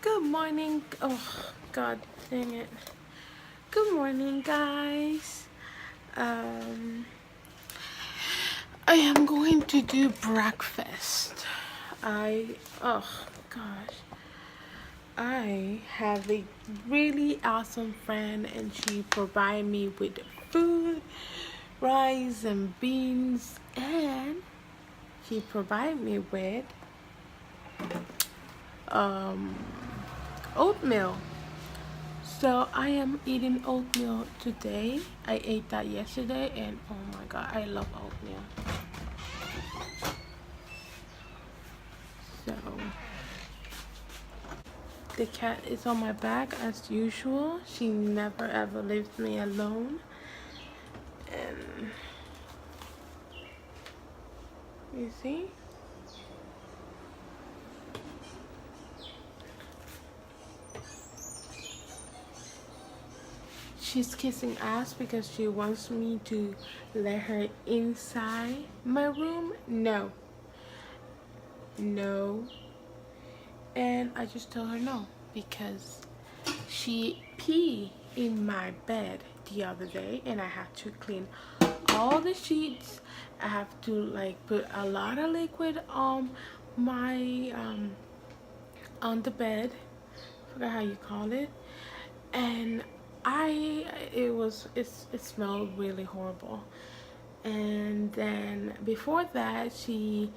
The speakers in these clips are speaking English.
Good morning. Oh, God dang it. Good morning, guys. I am going to do breakfast. Oh gosh. I have a really awesome friend and she provided me with food, rice and beans, and she provided me with oatmeal. So I am eating oatmeal today. I ate that yesterday and oh my god, I love oatmeal. So the cat is on my back as usual. She never ever leaves me alone. And you see? She's kissing ass because she wants me to let her inside my room. No. And I just told her no because she peed in my bed the other day and I had to clean all the sheets. I have to like put a lot of liquid on my on the bed. I forgot how you call it. And it smelled really horrible. And then before that she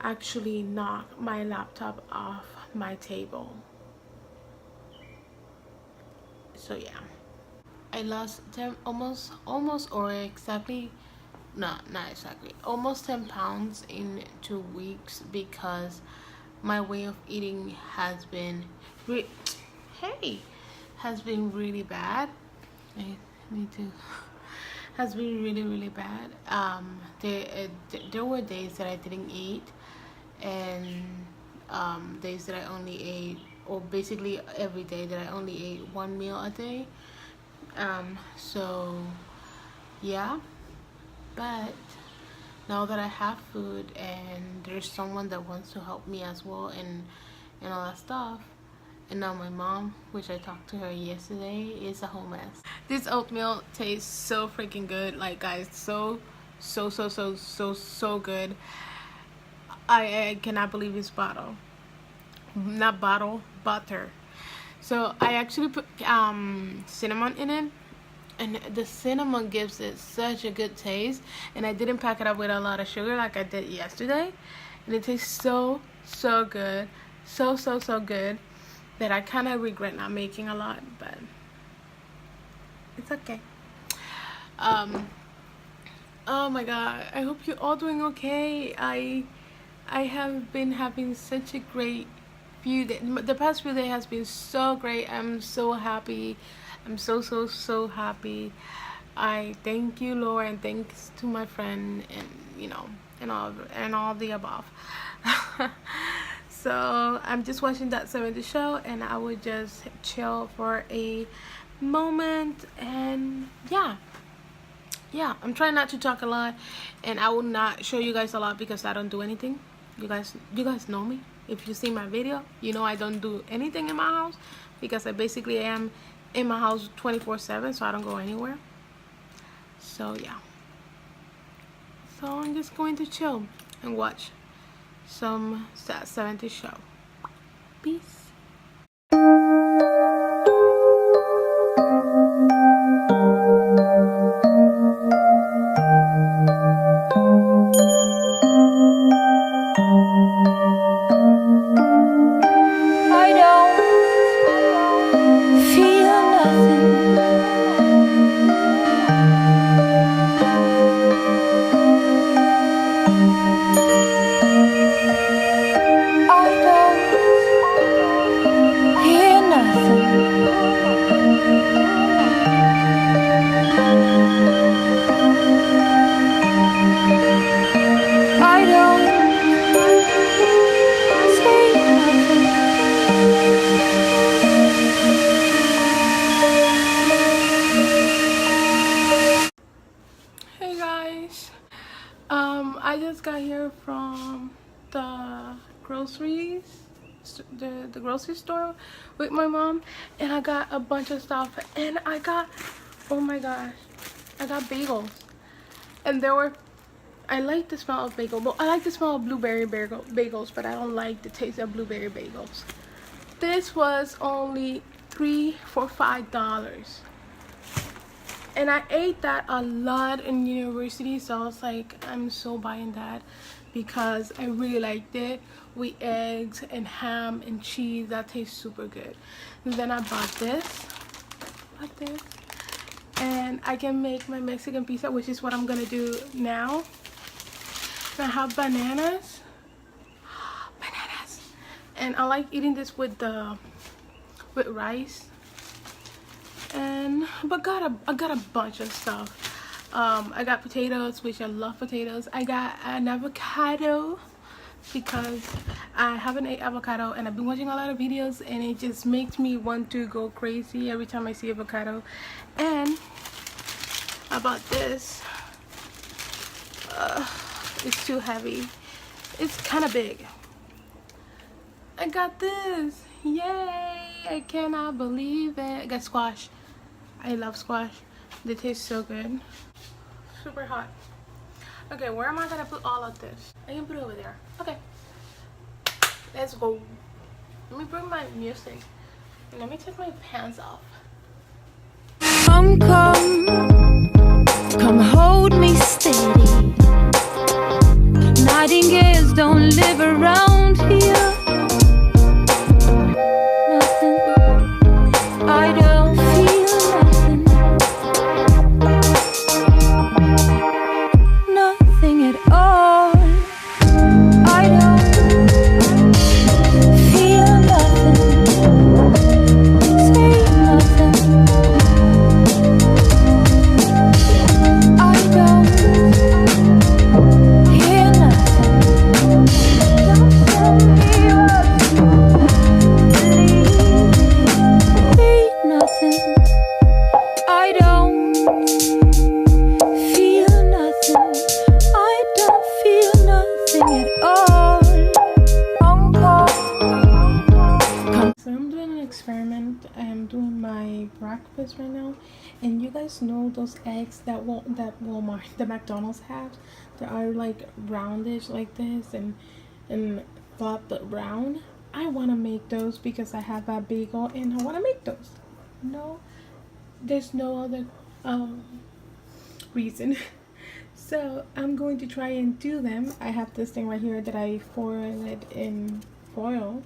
actually knocked my laptop off my table. So yeah, I lost 10 almost or exactly not exactly almost 10 pounds in 2 weeks because my way of eating has been has been really bad. I need to has been really bad. There were days that I didn't eat and days that I only ate, or basically every day that I only ate one meal a day. So yeah, but now that I have food and there's someone that wants to help me as well and all that stuff, and now my mom, which I talked to her yesterday, is a whole mess. This oatmeal tastes so freaking good, like guys, so good. I cannot believe it's butter. So I actually put cinnamon in it, and the cinnamon gives it such a good taste, and I didn't pack it up with a lot of sugar like I did yesterday, and it tastes so good, so good that I kind of regret not making a lot, but it's okay. Oh my god, I hope you're all doing okay. I have been having such a great few days. The past few days has been so great. I'm so happy. I'm so happy. I thank you, Lord, and thanks to my friend, and you know, and all the above. So I'm just watching that 70 show, and I would just chill for a moment, and yeah, I'm trying not to talk a lot, and I will not show you guys a lot because I don't do anything. You guys know me. If you see my video, you know I don't do anything in my house because I basically am in my house 24/7, so I don't go anywhere. So yeah, so I'm just going to chill and watch some 70 show. Peace. I just got here from the groceries the grocery store with my mom, and I got a bunch of stuff, and I got, oh my gosh, I got bagels, and there were, I like the smell of bagel, but I like the smell of blueberry bagels, but I don't like the taste of blueberry bagels. This was only $3 for $5, and I ate that a lot in university, so I was like, I'm so buying that because I really liked it with eggs and ham and cheese. That tastes super good. And then I bought this, and I can make my Mexican pizza, which is what I'm gonna do now. And I have bananas, and I like eating this with rice. And I got a bunch of stuff. I got potatoes, which I love potatoes. I got an avocado because I haven't ate avocado, and I've been watching a lot of videos, and it just makes me want to go crazy every time I see avocado. And I bought this. It's too heavy. It's kind of big. I got this. Yay! I cannot believe it. I got squash. I love squash. They taste so good. Super hot. Okay, where am I gonna put all of this? I can put it over there. Okay, let's go. Let me bring my music. Let me take my pants off. Come hold me steady. Nightingales don't live around here. Nothing. I don't feel nothing. Nothing at all. I don't feel nothing. Say nothing. I don't hear nothing. Don't tell me what to believe. Ain't nothing. I don't feel nothing. I don't feel nothing at all. So I'm doing an experiment. I'm doing my breakfast right now, and you guys know those eggs that Walmart, the McDonald's have, that are like roundish like this and flat but round. I want to make those because I have a bagel and I want to make those. No, there's no other reason. So I'm going to try and do them. I have this thing right here that I foiled in foil.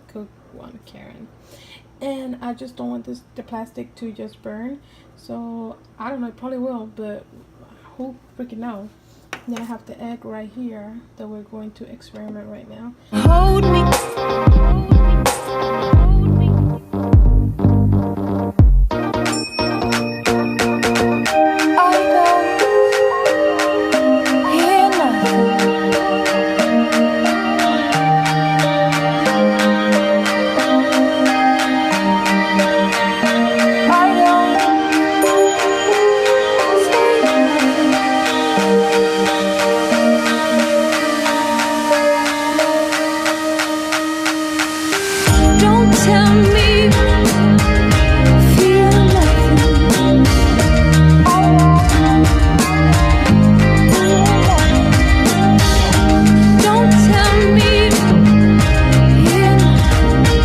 Cook one, Karen. And I just don't want the plastic to just burn. So I don't know, it probably will, but who freaking knows? Then I have the egg right here that we're going to experiment right now. Hold me. I don't hear nothing. I don't say nothing. Don't tell me feel nothing. Don't tell me hear nothing.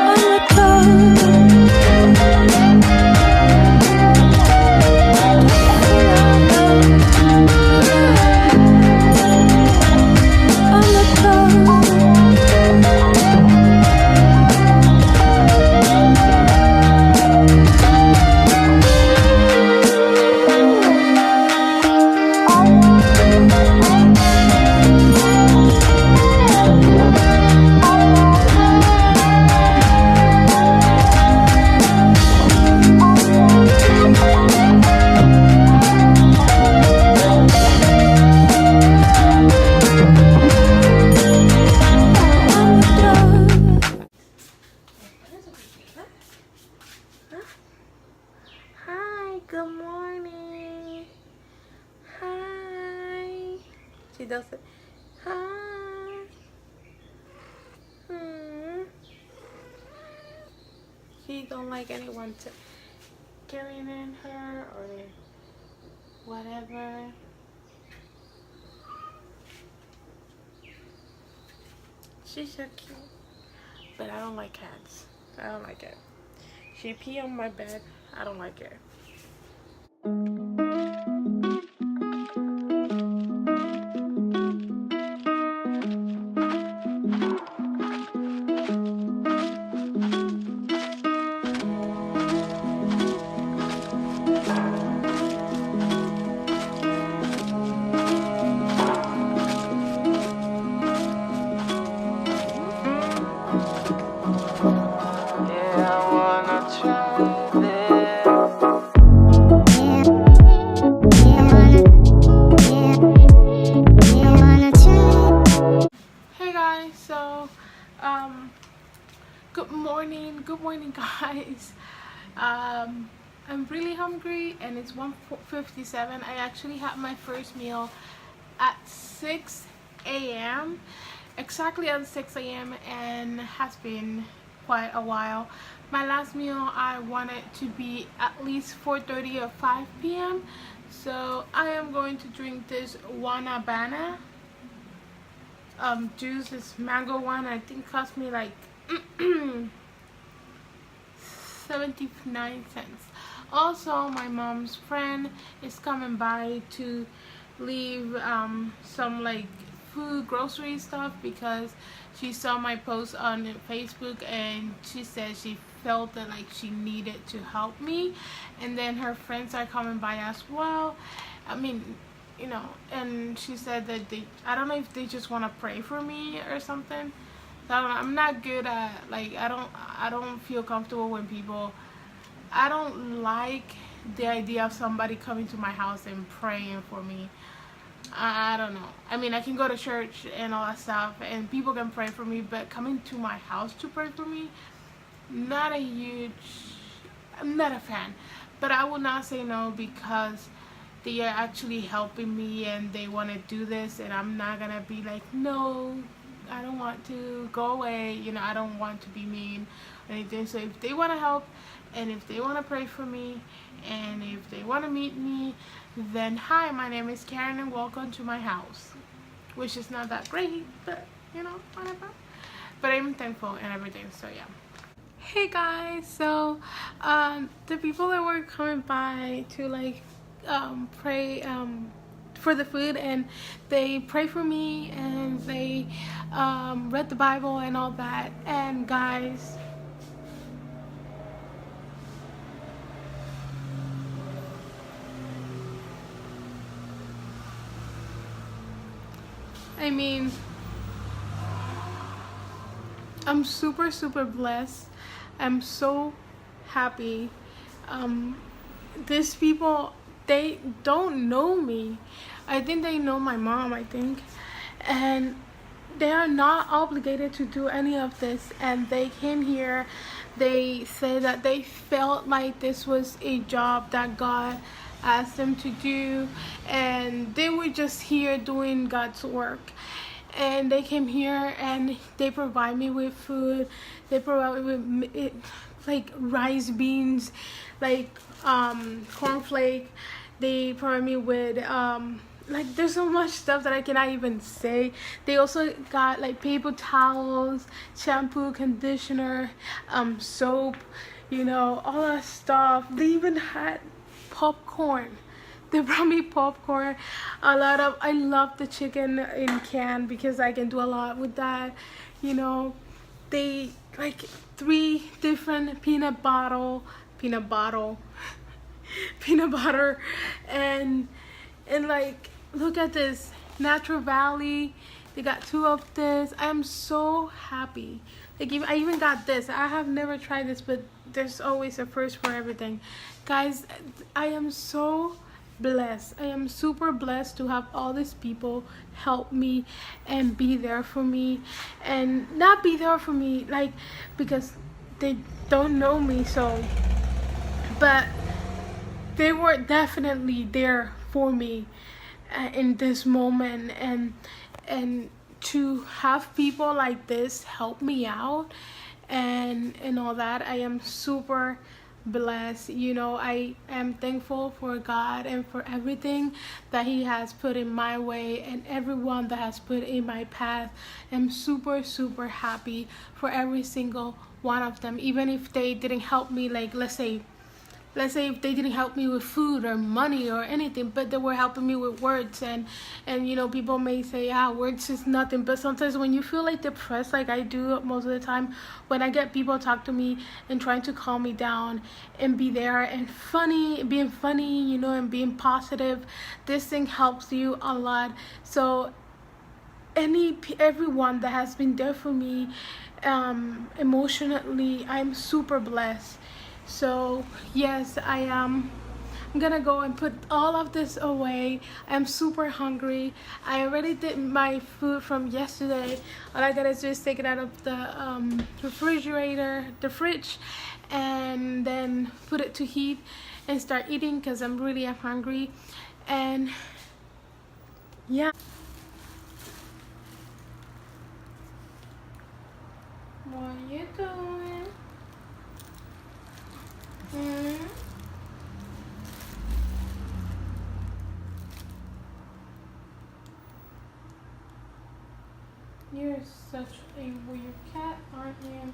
I'm a cloud. I'm a cloud. She does it. Hi. She don't like anyone to carrying in her or whatever. She's so cute. But I don't like cats. I don't like it. She pee on my bed. I don't like it. Good morning guys. I'm really hungry and it's 1:57. I actually had my first meal at 6 a.m. exactly at 6 a.m. and has been quite a while. My last meal I wanted to be at least 4:30 or 5 p.m. so I am going to drink this Wanabana juice. This mango one, I think cost me like 79 cents. Also, my mom's friend is coming by to leave some like food, grocery stuff because she saw my post on Facebook and she said she felt that like she needed to help me, and then her friends are coming by as well. I mean, you know, and she said that I don't know if they just want to pray for me or something. I'm not good at, like, I don't feel comfortable when people, I don't like the idea of somebody coming to my house and praying for me. I don't know. I mean, I can go to church and all that stuff and people can pray for me, but coming to my house to pray for me, I'm not a fan. But I will not say no because they are actually helping me and they want to do this, and I'm not gonna be like, no, I don't want to, go away, you know. I don't want to be mean or anything. So if they want to help and if they want to pray for me and if they want to meet me, then hi, my name is Karen and welcome to my house, which is not that great, but you know, whatever. But I'm thankful and everything, so yeah. Hey guys, so the people that were coming by to like pray for the food, and they pray for me and they read the Bible and all that. And guys, I mean, I'm super blessed. I'm so happy. These people, they don't know me. I think they know my mom, I think, and they are not obligated to do any of this. And they came here, they said that they felt like this was a job that God asked them to do, and they were just here doing God's work. And they came here and they provide me with food. They provide me with like rice, beans, like cornflake. They provide me with like, there's so much stuff that I cannot even say. They also got like paper towels, shampoo, conditioner, soap, you know, all that stuff. They even had popcorn. They brought me popcorn, a lot of, I love the chicken in can because I can do a lot with that, you know. They like 3 different peanut butter and like, look at this Natural Valley. They got 2 of this. I'm so happy. Like, I even got this. I have never tried this, but there's always a first for everything. Guys, I am so blessed. I am super blessed to have all these people help me and be there for me, and not be there for me like because they don't know me, so, but they were definitely there for me. in this moment, and to have people like this help me out and all that. I am super blessed. You know, I am thankful for God and for everything that He has put in my way and everyone that has put in my path. I'm super happy for every single one of them, even if they didn't help me. Like, let's say if they didn't help me with food or money or anything, but they were helping me with words. And you know, people may say, words is nothing, but sometimes when you feel like depressed, like I do most of the time, when I get people talk to me and trying to calm me down and be there and being funny, you know, and being positive, this thing helps you a lot. So everyone that has been there for me emotionally, I'm super blessed. So yes, I'm gonna go and put all of this away. I'm super hungry. I already did my food from yesterday. All I gotta do is take it out of the the fridge, and then put it to heat and start eating, because I'm really hungry. And yeah. What are you doing? You're such a weird cat, aren't you?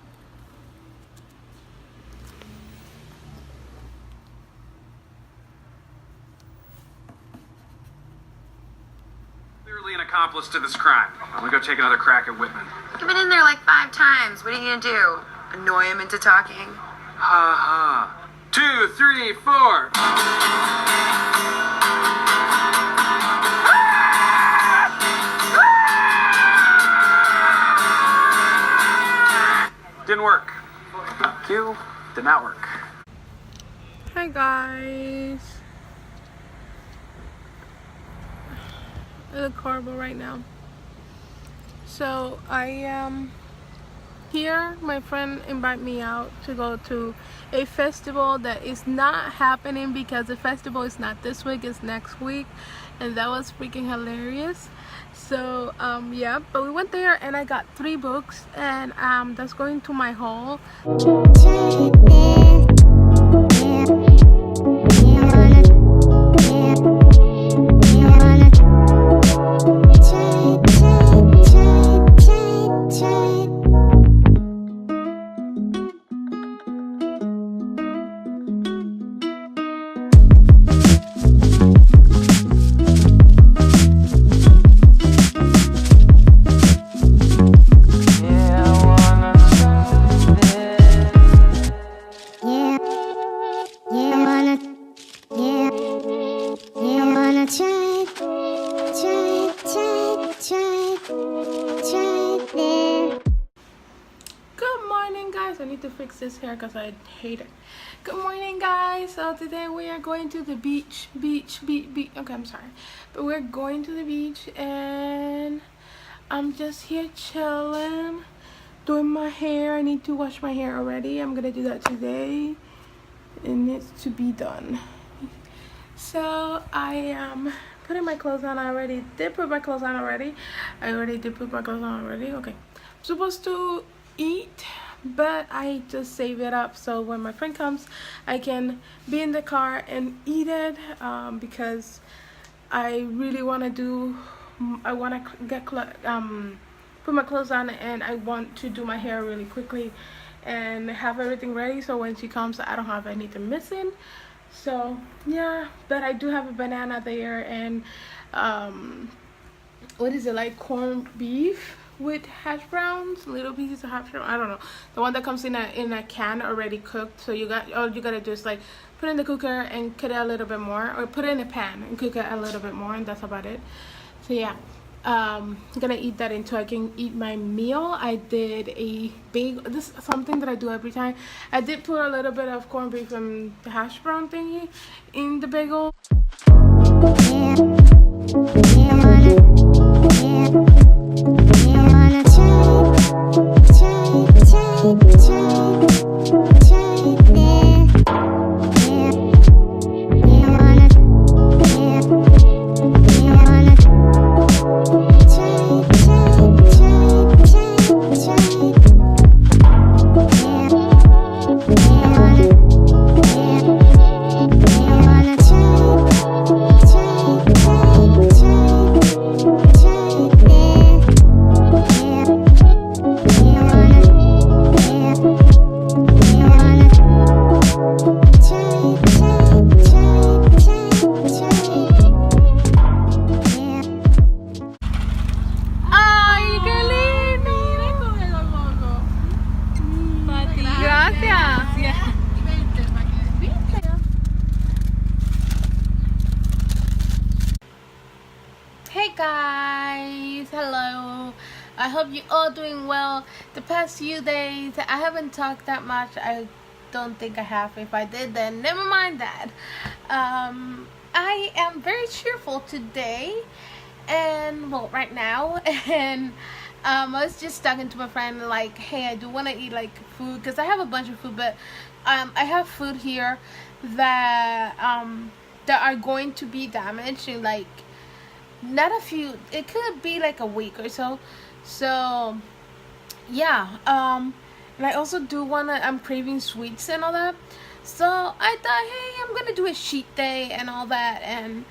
Clearly an accomplice to this crime. I'm gonna go take another crack at Whitman. You've been in there like 5 times. What are you gonna do? Annoy him into talking? Ha ha. 2, 3, 4. Didn't work. Q did not work. Hi guys. I look horrible right now. So I am here. My friend invited me out to go to a festival that is not happening, because the festival is not this week, it's next week, and that was freaking hilarious. So yeah, but we went there and I got 3 books, and that's going to my haul. I need to fix this hair because I hate it. Good morning guys. So today we are going to the beach. Okay, I'm sorry, but we're going to the beach and I'm just here chilling, doing my hair. I need to wash my hair already. I'm gonna do that today. It needs to be done. So I am putting my clothes on. I already did put my clothes on already. Okay. I'm supposed to eat, but I just save it up so when my friend comes I can be in the car and eat it, because I really want to put my clothes on, and I want to do my hair really quickly and have everything ready so when she comes I don't have anything missing. So yeah, but I do have a banana there and what is it, like corned beef with hash browns, little pieces of hash brown. I don't know, the one that comes in a can already cooked. So all you gotta do is like put it in the cooker and cook it a little bit more, or put it in a pan and cook it a little bit more, and that's about it. So yeah, I'm gonna eat that until I can eat my meal. I did a bagel. This is something that I do every time. I did put a little bit of corned beef and the hash brown thingy in the bagel. ladies. Hello. I hope you all doing well. The past few days, I haven't talked that much. I don't think I have. If I did, then never mind that. I am very cheerful today, and well, right now, and I was just talking to my friend like, hey, I do want to eat like food because I have a bunch of food, but I have food here that that are going to be damaged in like not a few. It could be like a week or so. So yeah, and I also do wanna. I'm craving sweets and all that. So I thought, hey, I'm gonna do a cheat day and all that, and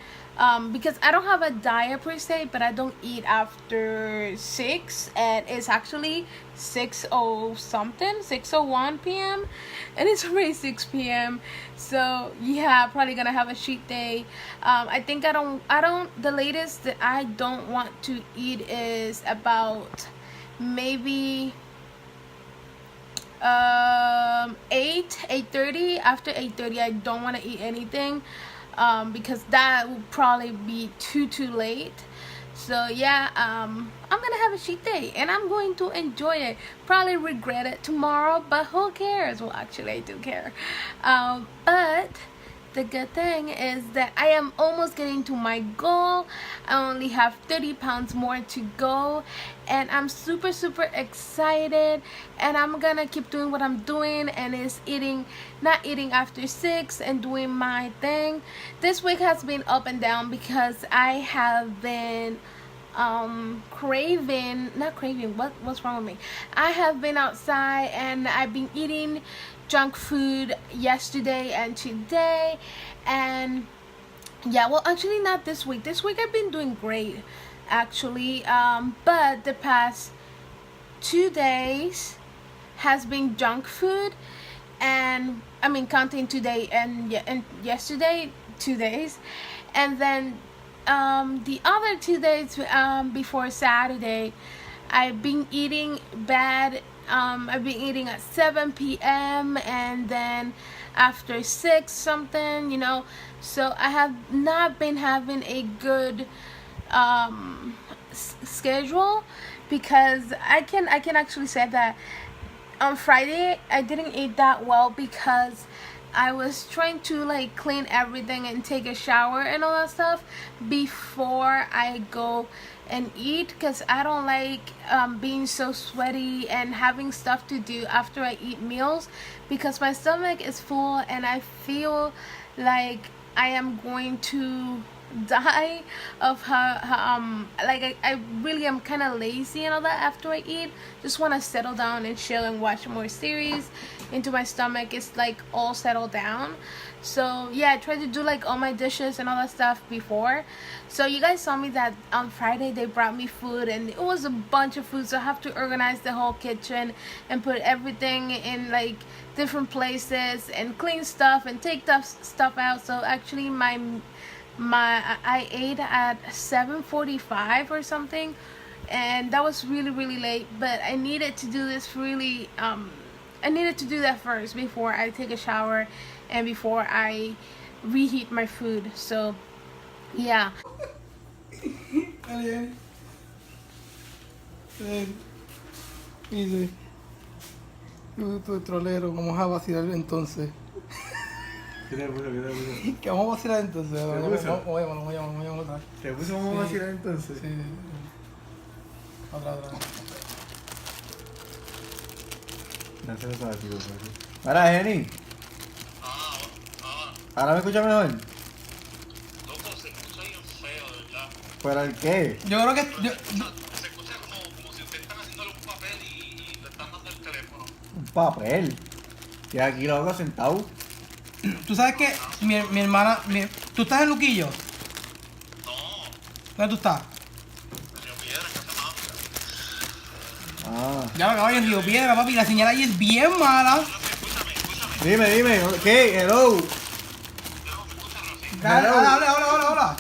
because I don't have a diet per se, but I don't eat after 6, and it's actually 6:01 p.m. and it's already 6 p.m. So yeah, probably gonna have a cheat day. I think the latest that I don't want to eat is about maybe 8:30. After 8:30 I don't want to eat anything, because that will probably be too late. So yeah, I'm gonna have a cheat day and I'm going to enjoy it. Probably regret it tomorrow, but who cares? Well, actually I do care. But the good thing is that I am almost getting to my goal. I only have 30 pounds more to go, and I'm super excited, and I'm gonna keep doing what I'm doing, and it's not eating after 6 and doing my thing. This week has been up and down because I have been what's wrong with me? I have been outside and I've been eating junk food yesterday and today, and yeah, well, actually not this week. This week I've been doing great actually, but the past 2 days has been junk food, and I mean counting today and yesterday, 2 days, and then the other 2 days before Saturday I've been eating bad. I've been eating at 7 p.m. and then after 6 something, so I have not been having a good schedule, because I can actually say that on Friday I didn't eat that well because I was trying to like clean everything and take a shower and all that stuff before I go and eat, because I don't like being so sweaty and having stuff to do after I eat meals, because my stomach is full and I feel like I am going to die of I really am kind of lazy and all that after I eat. Just want to settle down and chill and watch more series into my stomach. It's like all settled down. So yeah, I tried to do like all my dishes and all that stuff before. So you guys saw me that on Friday they brought me food, and it was a bunch of food, so I have to organize the whole kitchen and put everything in like different places and clean stuff and take stuff out. So actually I ate at 7:45 or something, and that was really late, but I needed to do this I needed to do that first before I take a shower and before I reheat my food. So yeah. Dice, tú trolero, vamos a vacilar entonces. ¿Qué te puso? Que vamos a vacilar entonces. ¿Te puso? Vamos a llamar otra. ¿Te puso vamos a vacilar entonces? Sí. Otra. No se lo sabe, tío. Ahora, Jenny. ¿Ahora me escucha mejor? Loco, se escucha bien feo, de verdad. ¿Pero el qué? Yo creo que... Se escucha como si ustedes están haciéndole un papel y le están dando el teléfono. Un papel. Estoy aquí loco sentado. Tú sabes que mi hermana... ¿Tú estás en Luquillo? No, ¿Dónde tú estás? Río Piedra, Casa Manga. Ah. Ya lo acabo en Río Piedra, papi. La señal ahí es bien mala. Escúchame. Dime. ¿Qué? Hello. Dale, habla.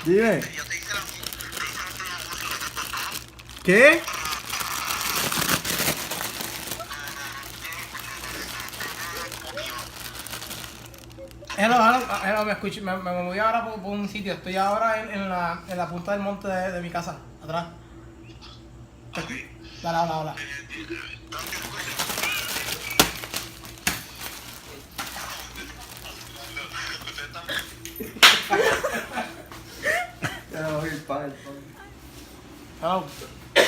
Dime. Yo te hice la... ¿Qué? Hello, me escucho, me moví ahora por un sitio. Estoy ahora en la punta del monte de mi casa, atrás. Dale, habla. El pan. Hello. Ahora te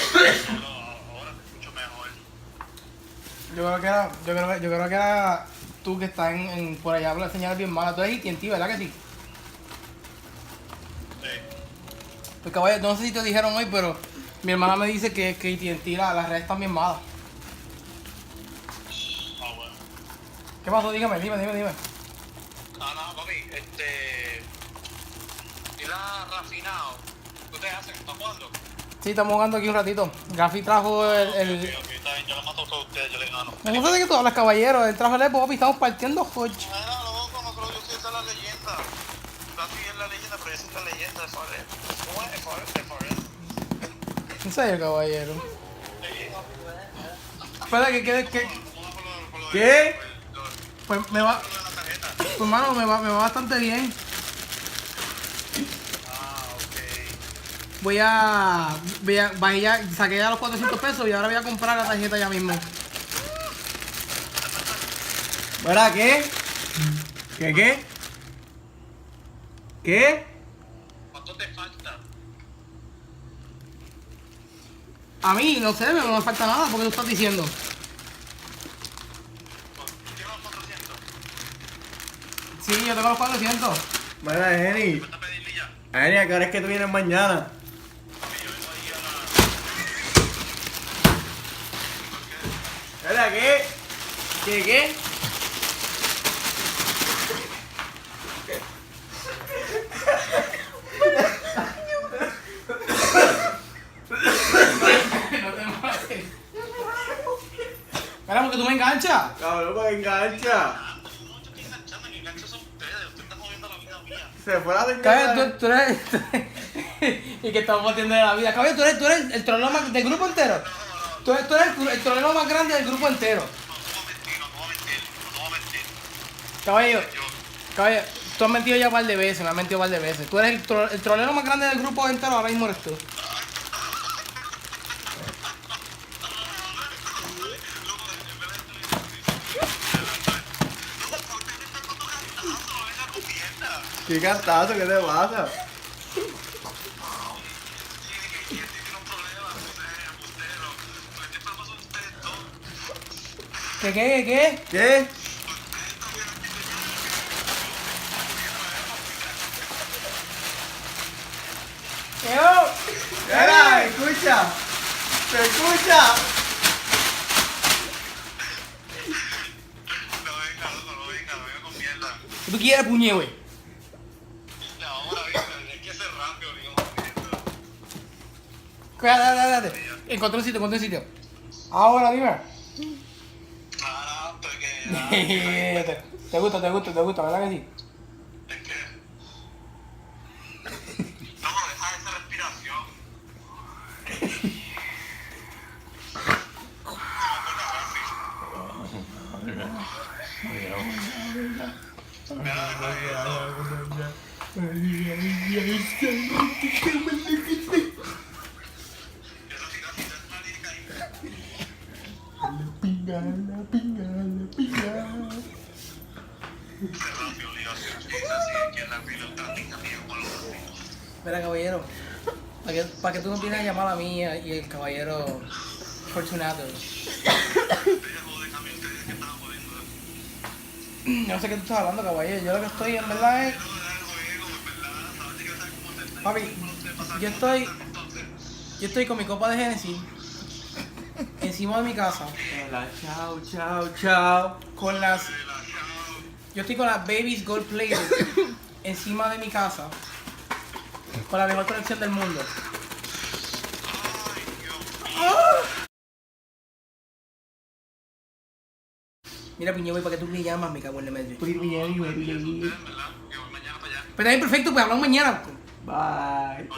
escucho mejor. Yo creo que era tú que estás por allá, la señal es bien mala. Tú eres AT&T, ¿verdad que sí? Sí. Pues caballo, no sé si te dijeron hoy, pero mi hermana me dice que AT&T las redes están bien malas. Ah, bueno. ¿Qué pasó? Dime. Nada, papi, y la refinado. ¿Ustedes hacen? ¿Están jugando? Sí, estamos jugando aquí un ratito. Gafi trajo el... Ok, está bien, yo lo mato a todos ustedes, yo les gano. No sé de qué tú hablas, caballero. Él trajo el Epo, papi, estamos partiendo Hodge. Mira, loco, yo soy de la leyenda. Gafi es la leyenda, pero yo soy la leyenda de Varela. ¿Cómo es de Varela? En serio, caballero. Espera, que... ¿Qué? Pues me va... Pues hermano, me va bastante bien. Voy a ya, saqué ya los 400 pesos y ahora voy a comprar la tarjeta ya mismo. ¿Verdad qué? ¿Qué? ¿Qué? ¿Cuánto te falta? A mí, no sé, no me falta nada porque tú estás diciendo. ¿Tienes los 400? Sí, yo tengo los 400. ¿Verdad, Jenny? ¿Cuánto pedirle ya? Jenny, ¿a qué hora es que tú vienes mañana? Yo vengo ahí a ¿Verdad qué? ¿Qué? Espera, porque tú me enganchas. Cabrón, para que engancha. No, yo estoy enganchando, que engancho son ustedes están jodiendo la vida mía. Se fue la Cabrón, tú eres... y que estamos batiendo de la vida. Cabrón, tú eres el troleo más del grupo entero. Tú eres el troleo más grande del grupo entero. No voy a mentir. Caballo, tú has mentido ya un par de veces, me has mentido un par de veces. Tú eres el trolero más grande del grupo entero, ahora mismo eres tú. ¿Qué cantazo? ¿Qué te pasa? ¿Qué? ¿Qué? ¡Mira! ¡Escucha! ¡Se escucha! No venga con mierda. ¿Qué tú quieres, puñe, güey? La hora, es que ser rápido, digo. Dale. Encontré un sitio. Ahora, dime. Ah, porque Te gusta, ¿verdad que sí? es que. No, deja esa respiración. Mira, caballero, para que tú no vienes a llamar a mí y el caballero Fortunato. No sé qué tú estás hablando, caballero. Yo lo que estoy, en verdad, es... Papi, yo estoy con mi copa de Genesis encima de mi casa. Chao. Con las... Yo estoy con las Babies Gold Plated encima de mi casa. Con la mejor colección del mundo. Mira, piñe, güey, ¿para qué tú me llamas? Me cago en la madre. Pero también perfecto, pues hablamos mañana. Bye.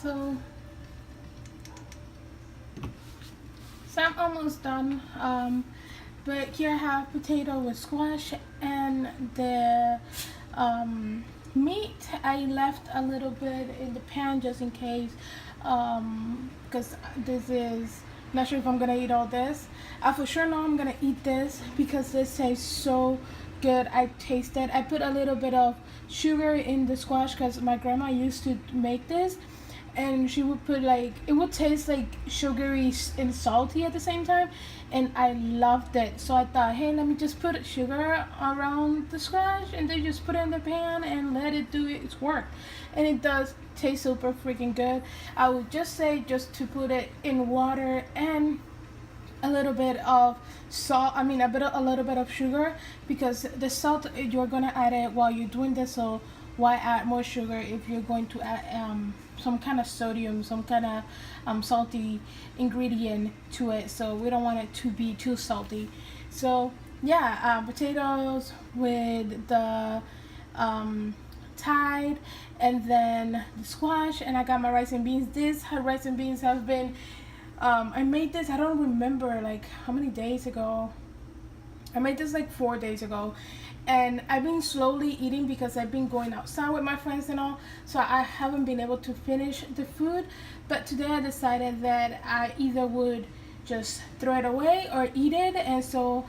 so I'm almost done. But here I have potato with squash, and the meat I left a little bit in the pan just in case, because this is not sure if I'm gonna eat all this. I for sure know I'm gonna eat this because this tastes so good. I tasted. I put a little bit of sugar in the squash because my grandma used to make this, and she would put like, it would taste like sugary and salty at the same time, and I loved it. So I thought, hey, let me just put sugar around the squash and then just put it in the pan and let it do its work, and it does taste super freaking good. I would just say just to put it in water and a little bit of salt, a little bit of sugar, because the salt you're gonna add it while you're doing this, so why add more sugar if you're going to add some kind of sodium, some kind of salty ingredient to it. So we don't want it to be too salty. So yeah, potatoes with the tide, and then the squash, and I got my rice and beans. This rice and beans have been I made this, I don't remember like how many days ago. I made this like 4 days ago, and I've been slowly eating because I've been going outside with my friends and all, so I haven't been able to finish the food. But today I decided that I either would just throw it away or eat it, and so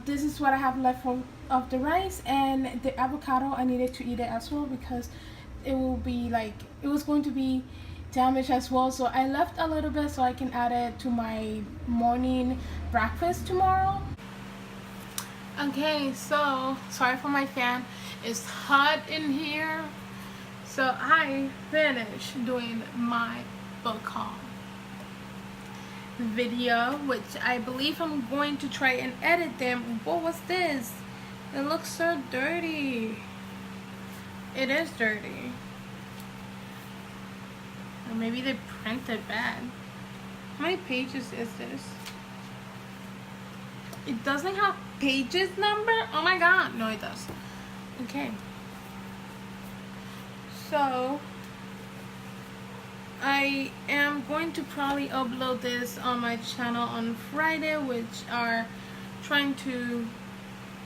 this is what I have left of the rice, and the avocado I needed to eat it as well because it will be like, it was going to be damaged as well, so I left a little bit so I can add it to my morning breakfast tomorrow. Okay, so sorry for my fan, it's hot in here. So I finished doing my book haul video, which I believe I'm going to try and edit them. What was this? It looks so dirty. It is dirty. Or maybe they printed bad. How many pages is this? It doesn't have pages number? Oh my god. No, it does. Okay. So I am going to probably upload this on my channel on Friday, which are trying to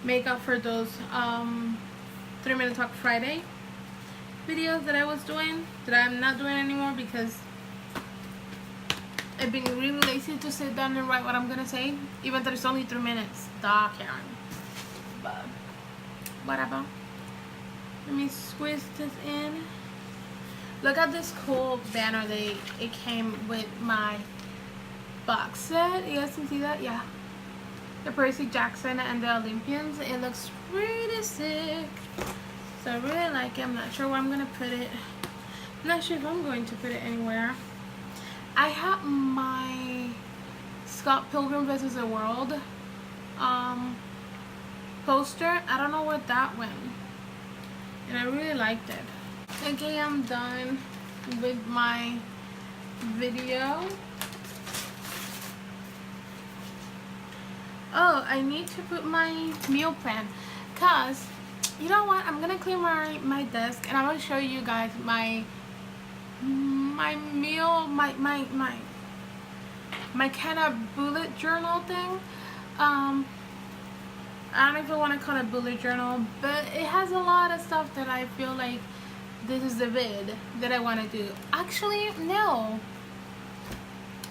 make up for those 3-Minute Talk Friday videos that I was doing, that I'm not doing anymore because I've been really lazy to sit down and write what I'm gonna say, even though it's only 3 minutes. Duh, Karen. But whatever. Let me squeeze this in. Look at this cool banner it came with my box set. You guys can see that? Yeah. The Percy Jackson and the Olympians. It looks pretty sick. So I really like it. I'm not sure where I'm gonna put it. I'm not sure if I'm going to put it anywhere. I have my Scott Pilgrim vs. the World poster. I don't know where that went, and I really liked it. Okay, I'm done with my video. Oh, I need to put my meal plan, cause you know what, I'm gonna clean my desk and I'm gonna show you guys my meal, my kind of bullet journal thing. I don't know if I want to call it bullet journal, but it has a lot of stuff that I feel like this is the vid that I want to do. Actually, no,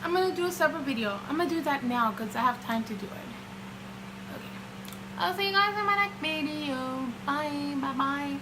I'm gonna do a separate video. I'm gonna do that now because I have time to do it. Okay, I'll see you guys in my next video. Bye.